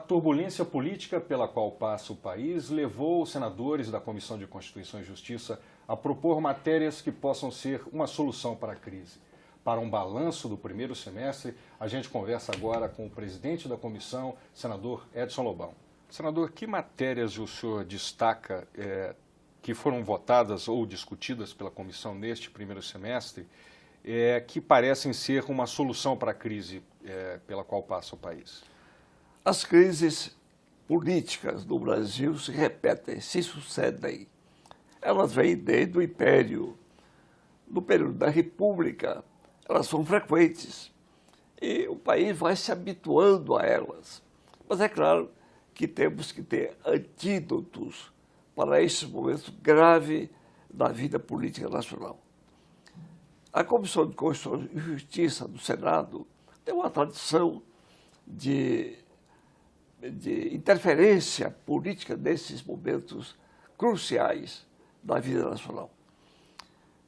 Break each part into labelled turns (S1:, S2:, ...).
S1: turbulência política pela qual passa o país levou os senadores da Comissão de Constituição e Justiça a propor matérias que possam ser uma solução para a crise. Para um balanço do primeiro semestre, a gente conversa agora com o presidente da comissão, senador Edson Lobão. Senador, que matérias o senhor destaca que foram votadas ou discutidas pela comissão neste primeiro semestre que parecem ser uma solução para a crise pela qual passa o país?
S2: As crises políticas do Brasil se repetem, se sucedem. Elas vêm desde o Império. No período da República, elas são frequentes e o país vai se habituando a elas. Mas é claro que temos que ter antídotos para esse momento grave da vida política nacional. A Comissão de Constituição e Justiça do Senado tem uma tradição de interferência política nesses momentos cruciais da vida nacional.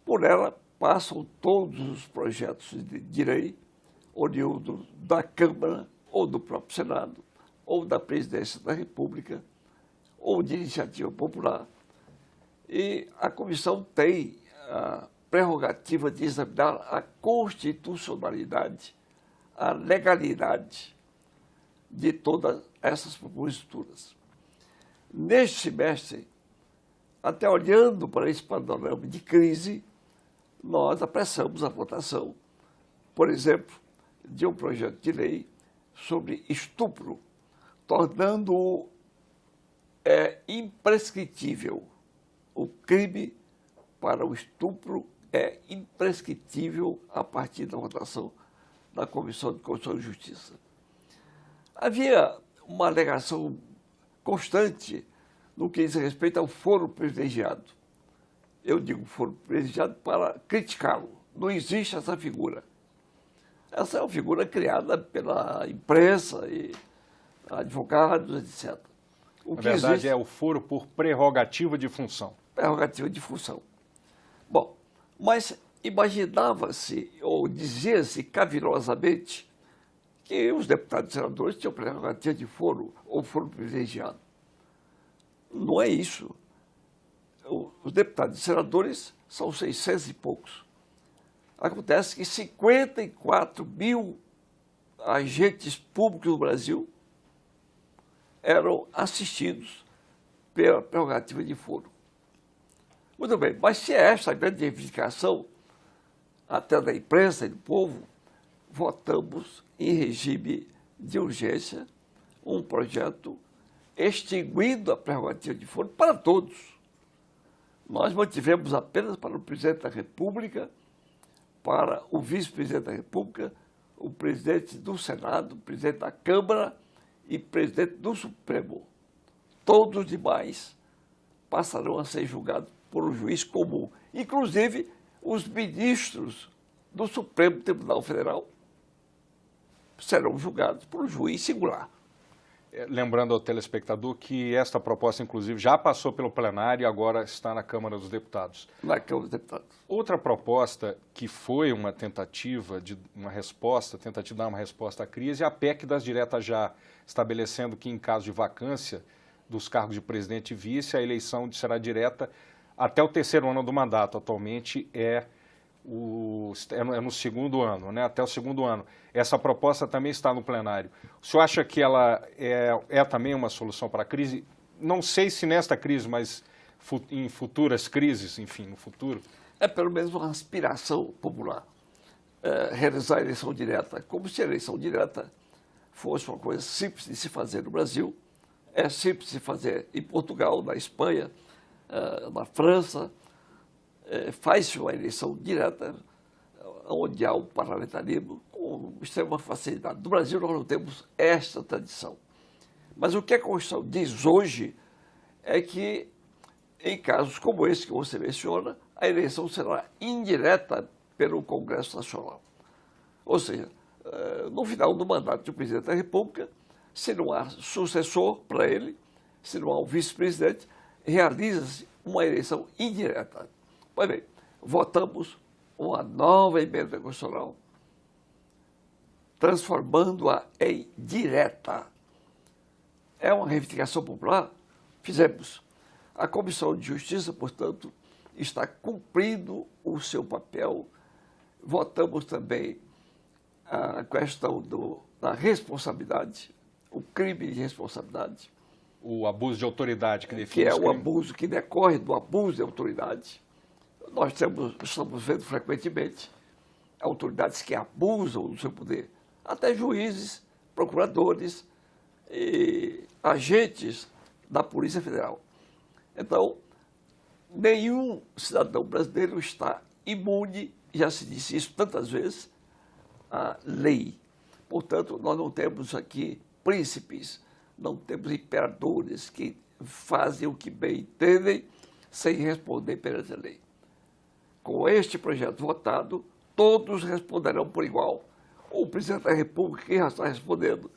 S2: Por ela passam todos os projetos de lei oriundos da Câmara ou do próprio Senado, ou da Presidência da República, ou de iniciativa popular. E a comissão tem a prerrogativa de examinar a constitucionalidade, a legalidade de todas essas proposituras. Neste semestre, até olhando para esse panorama de crise, nós apressamos a votação, por exemplo, de um projeto de lei sobre estupro, tornando-o imprescritível. O crime para o estupro é imprescritível a partir da votação da Comissão de Constituição e Justiça. Havia uma alegação constante no que diz respeito ao foro privilegiado. Eu digo foro privilegiado para criticá-lo. Não existe essa figura. Essa é uma figura criada pela imprensa e advogados, etc.
S1: Na verdade, é o foro por prerrogativa de função.
S2: Prerrogativa de função. Bom, mas imaginava-se, ou dizia-se cavilosamente, que os deputados e senadores tinham prerrogativa de foro ou foro privilegiado. Não é isso. Os deputados e senadores são 600 e poucos. Acontece que 54 mil agentes públicos do Brasil eram assistidos pela prerrogativa de foro. Muito bem, mas se é esta a grande reivindicação, até da imprensa e do povo, votamos em regime de urgência um projeto extinguindo a prerrogativa de foro para todos. Nós mantivemos apenas para o presidente da República, para o vice-presidente da República, o presidente do Senado, o presidente da Câmara e o presidente do Supremo. Todos os demais passarão a ser julgados por um juiz comum, inclusive os ministros do Supremo Tribunal Federal serão julgados por um juiz singular.
S1: Lembrando ao telespectador que esta proposta, inclusive, já passou pelo plenário e agora está na Câmara dos Deputados.
S2: Na Câmara dos Deputados.
S1: Outra proposta que foi uma tentativa de uma resposta, tentativa de dar uma resposta à crise, é a PEC das diretas já, estabelecendo que em caso de vacância dos cargos de presidente e vice, a eleição será direta até o terceiro ano do mandato. Atualmente é no segundo ano, né? Até o segundo ano. Essa proposta também está no plenário. O senhor acha que ela é também uma solução para a crise? Não sei se nesta crise, mas em futuras crises, enfim, no futuro.
S2: É pelo menos uma aspiração popular realizar a eleição direta, como se a eleição direta fosse uma coisa simples de se fazer no Brasil, é simples de se fazer em Portugal, na Espanha, na França. Faz-se uma eleição direta, onde há um parlamentarismo com extrema facilidade. No Brasil nós não temos esta tradição. Mas o que a Constituição diz hoje é que, em casos como esse que você menciona, a eleição será indireta pelo Congresso Nacional. Ou seja, no final do mandato do presidente da República, se não há sucessor para ele, se não há um vice-presidente, realiza-se uma eleição indireta. Pois bem, votamos uma nova emenda constitucional, transformando-a em direta. é uma reivindicação popular, fizemos. A Comissão de Justiça, portanto, está cumprindo o seu papel. Votamos também a questão da responsabilidade, o crime de responsabilidade.
S1: O abuso de autoridade que define
S2: Que é
S1: os
S2: o
S1: crimes.
S2: abuso que decorre do abuso de autoridade. Nós estamos vendo frequentemente autoridades que abusam do seu poder, até juízes, procuradores e agentes da Polícia Federal. Então, nenhum cidadão brasileiro está imune, já se disse isso tantas vezes, à lei. Portanto, nós não temos aqui príncipes, não temos imperadores que fazem o que bem entendem sem responder perante a lei. Com este projeto votado, todos responderão por igual. O presidente da República, que já está respondendo,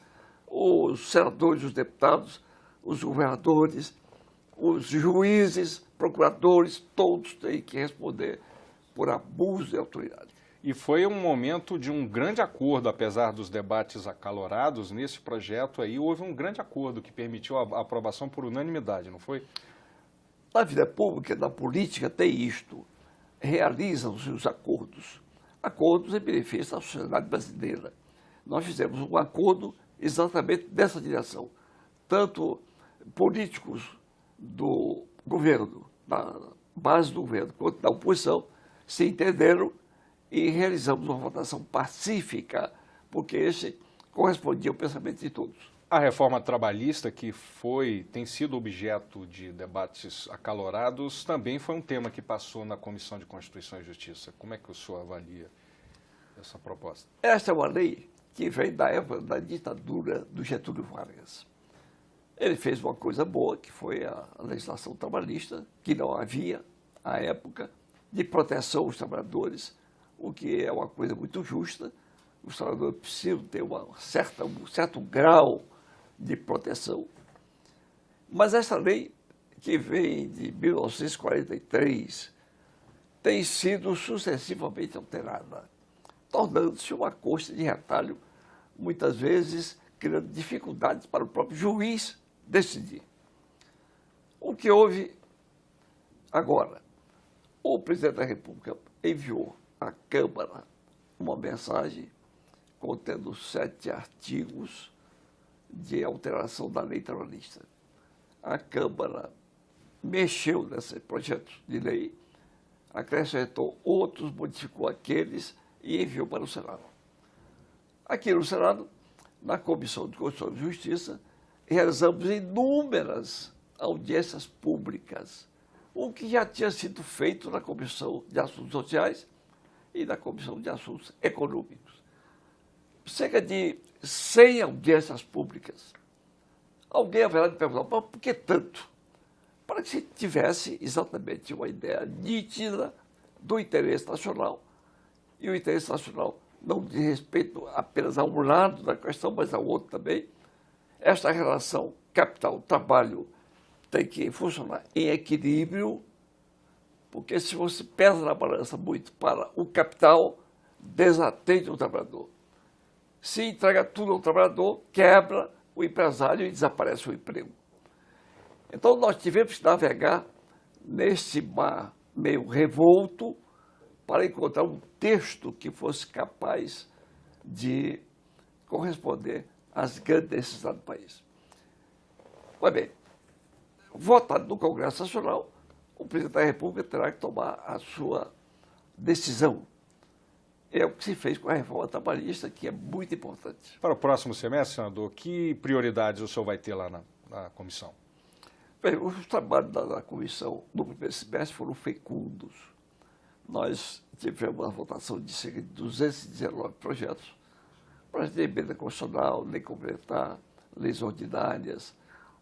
S2: os senadores, os deputados, os governadores, os juízes, procuradores, todos têm que responder por abuso de autoridade.
S1: E foi um momento de um grande acordo, apesar dos debates acalorados, nesse projeto aí houve um grande acordo que permitiu a aprovação por unanimidade, não foi?
S2: Na vida pública, na política, tem isto. Realizam-se os acordos. Acordos em benefício da sociedade brasileira. Nós fizemos um acordo exatamente dessa direção. Tanto políticos do governo, da base do governo, quanto da oposição, se entenderam e realizamos uma votação pacífica, porque esse correspondia ao pensamento de todos.
S1: A reforma trabalhista, que tem sido objeto de debates acalorados, também foi um tema que passou na Comissão de Constituição e Justiça. Como é que o senhor avalia essa proposta?
S2: Esta é uma lei que vem da época da ditadura do Getúlio Vargas. Ele fez uma coisa boa, que foi a legislação trabalhista, que não havia, à época, de proteção aos trabalhadores, o que é uma coisa muito justa. Os trabalhadores precisam ter um certo grau de proteção. Mas essa lei, que vem de 1943, tem sido sucessivamente alterada, tornando-se uma coxa de retalho, muitas vezes criando dificuldades para o próprio juiz decidir. O que houve agora? O presidente da República enviou à Câmara uma mensagem contendo 7 artigos de alteração da lei trabalhista. A Câmara mexeu nesse projeto de lei, acrescentou outros, modificou aqueles e enviou para o Senado. Aqui no Senado, na Comissão de Constituição e Justiça, realizamos inúmeras audiências públicas, o que já tinha sido feito na Comissão de Assuntos Sociais e na Comissão de Assuntos Econômicos. Cerca de 100 audiências públicas. Alguém haverá de perguntar, mas por que tanto? Para que se tivesse exatamente uma ideia nítida do interesse nacional. E o interesse nacional não diz respeito apenas a um lado da questão, mas ao outro também. Esta relação capital-trabalho tem que funcionar em equilíbrio, porque se você pesa na balança muito para o capital, desatende o trabalhador. Se entrega tudo ao trabalhador, quebra o empresário e desaparece o emprego. Então, nós tivemos que navegar nesse mar meio revolto para encontrar um texto que fosse capaz de corresponder às grandes necessidades do país. Pois bem, votado no Congresso Nacional, o presidente da República terá que tomar a sua decisão. É o que se fez com a reforma trabalhista, que é muito importante.
S1: Para o próximo semestre, senador, que prioridades o senhor vai ter lá na comissão?
S2: Bem, os trabalhos da comissão no primeiro semestre foram fecundos. Nós tivemos uma votação de cerca de 219 projetos, projetos de emenda constitucional, lei complementar, leis ordinárias.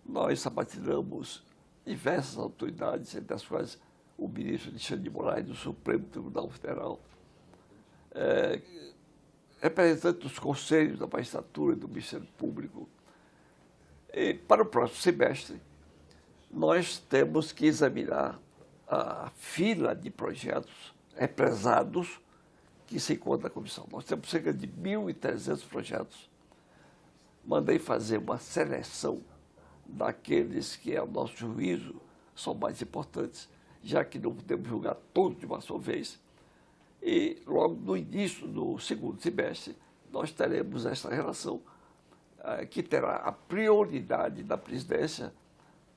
S2: Nós sabatinamos diversas autoridades, entre as quais o ministro Alexandre de Moraes, do Supremo Tribunal Federal, representantes dos conselhos da magistratura e do Ministério Público. E para o próximo semestre, nós temos que examinar a fila de projetos represados que se encontra na comissão. Nós temos cerca de 1.300 projetos. Mandei fazer uma seleção daqueles que, ao nosso juízo, são mais importantes, já que não podemos julgar todos de uma só vez. E logo no início do segundo semestre, nós teremos essa relação que terá a prioridade da presidência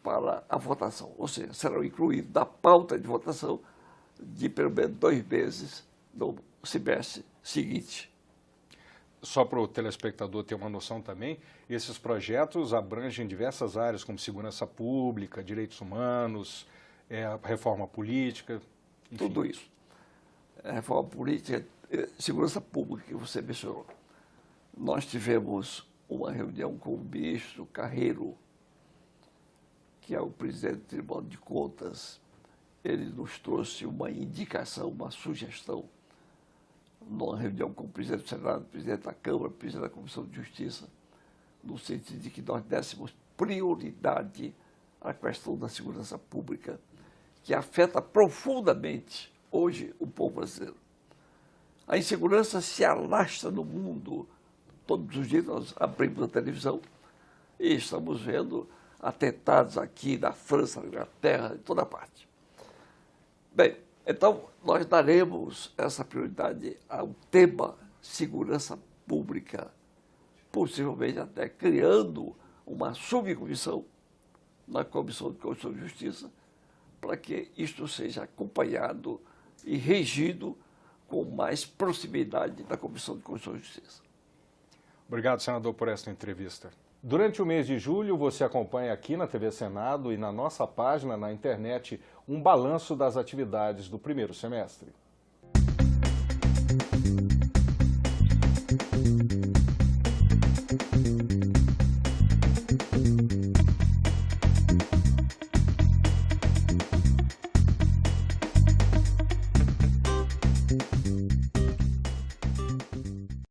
S2: para a votação, ou seja, serão incluídos na pauta de votação de pelo menos 2 meses no semestre seguinte.
S1: Só para o telespectador ter uma noção também, esses projetos abrangem diversas áreas, como segurança pública, direitos humanos, reforma política, enfim.
S2: Tudo isso. Reforma política, segurança pública que você mencionou. Nós tivemos uma reunião com o ministro Carreiro, que é o presidente do Tribunal de Contas. Ele nos trouxe uma indicação, uma sugestão, numa reunião com o presidente do Senado, o presidente da Câmara, o presidente da Comissão de Justiça, no sentido de que nós dessemos prioridade à questão da segurança pública, que afeta profundamente hoje o povo brasileiro. A insegurança se alastra no mundo. Todos os dias nós abrimos a televisão e estamos vendo atentados aqui na França, na Inglaterra, em toda parte. Bem, então nós daremos essa prioridade ao tema segurança pública, possivelmente até criando uma subcomissão na Comissão de Constituição e Justiça, para que isto seja acompanhado e regido com mais proximidade da Comissão de Constituição e Justiça.
S1: Obrigado, senador, por esta entrevista. Durante o mês de julho, você acompanha aqui na TV Senado e na nossa página na internet um balanço das atividades do primeiro semestre.